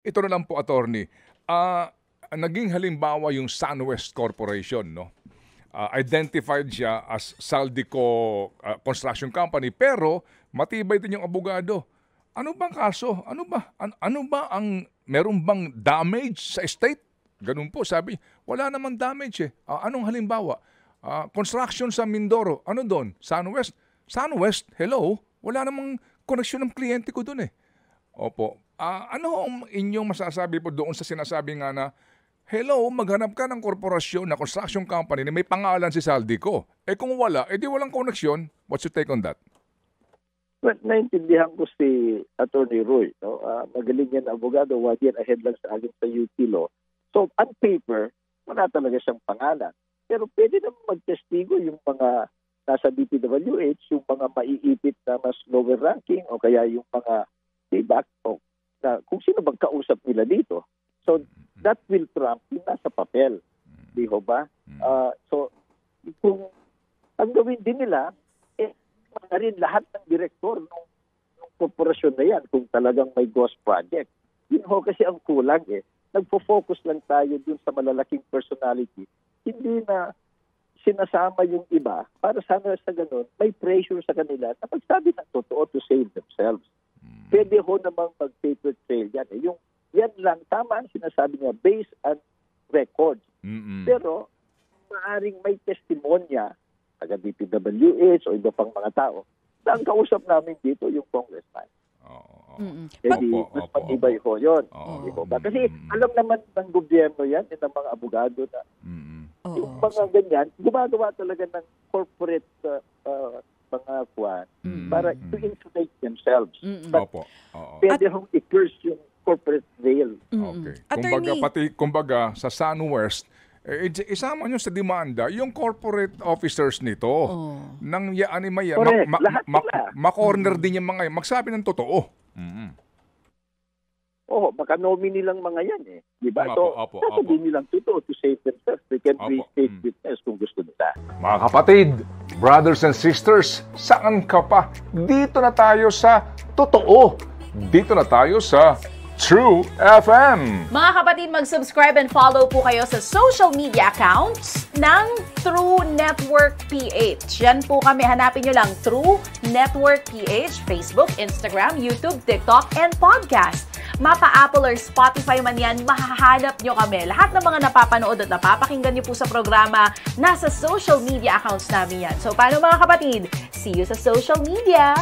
Ito na lang po, attorney. Naging halimbawa yung SunWest Corporation, no? Identified siya as Saldico Construction Company, pero matibay din yung abogado. Ano bang kaso? Ano ba ang meron bang damage sa estate? Ganun po, sabi. Wala namang damage eh. Anong halimbawa? Construction sa Mindoro. Ano doon? SunWest? SunWest? Hello? Wala namang koneksyon ng kliyente ko doon eh. Opo. Ano ang inyong masasabi po doon sa sinasabi nga na, hello, maghanap ka ng korporasyon na construction company na may pangalan si Saldico. Eh kung wala, edi walang koneksyon. What's your take on that? Well, naintindihan ko si Attorney Roy. No? Magaling yan abogado, 1 year ahead lang sa akin sa UP Law. So, on paper, wala talaga siyang pangalan. Pero pwede naman magtestigo yung mga nasa DPWH, yung mga maiipit na mas lower ranking o kaya yung mga feedback o na kung sino bang kausap nila dito. So, that will trump yung nasa papel. Di ho ba? So, kung ang gawin din nila, na rin lahat ng direktor ng korporasyon na yan kung talagang may ghost project. Yun ho kasi ang kulang eh. Nagpo-focus lang tayo dun sa malalaking personality. Hindi na sinasama yung iba para sana sa ganun, may pressure sa kanila na magsabi ng totoo to save themselves. Pwede ho namang mag-paper trail yan. Yung yan lang, tama ang sinasabi niya, based on records. Pero maaring may testimonya taga DPWH o iba pang mga tao na ang kausap namin dito yung congressman. Jadi, mas matibay ho yun. Kasi alam naman ng gobyerno yan, ng mga abogado na yung mga ganyan, gumagawa talaga ng corporate mga kuwan para to insulate themselves. But pwede hong i-curse yung corporate veil. Okay. Kumbaga, sa SunWest, isama nyo sa demanda yung corporate officers nito. Nang yaan ni Maya, ma-corner din yung mga yan. Magsabi ng totoo. Maka-nominee lang mga yan eh. Diba? So, sasabihin nilang totoo to save themselves. They can be state witness kung gusto nila. Mga kapatid, brothers and sisters, saan ka pa? Dito na tayo sa totoo. Dito na tayo sa True FM. Mga kapatid, mag-subscribe and follow po kayo sa social media accounts ng True Network PH. Yan po kami. Hanapin nyo lang True Network PH, Facebook, Instagram, YouTube, TikTok, and podcast. Mapa Apple or Spotify man yan, mahahanap nyo kami. Lahat ng mga napapanood at napapakinggan nyo po sa programa, nasa social media accounts namin yan. So, paano mga kapatid? See you sa social media!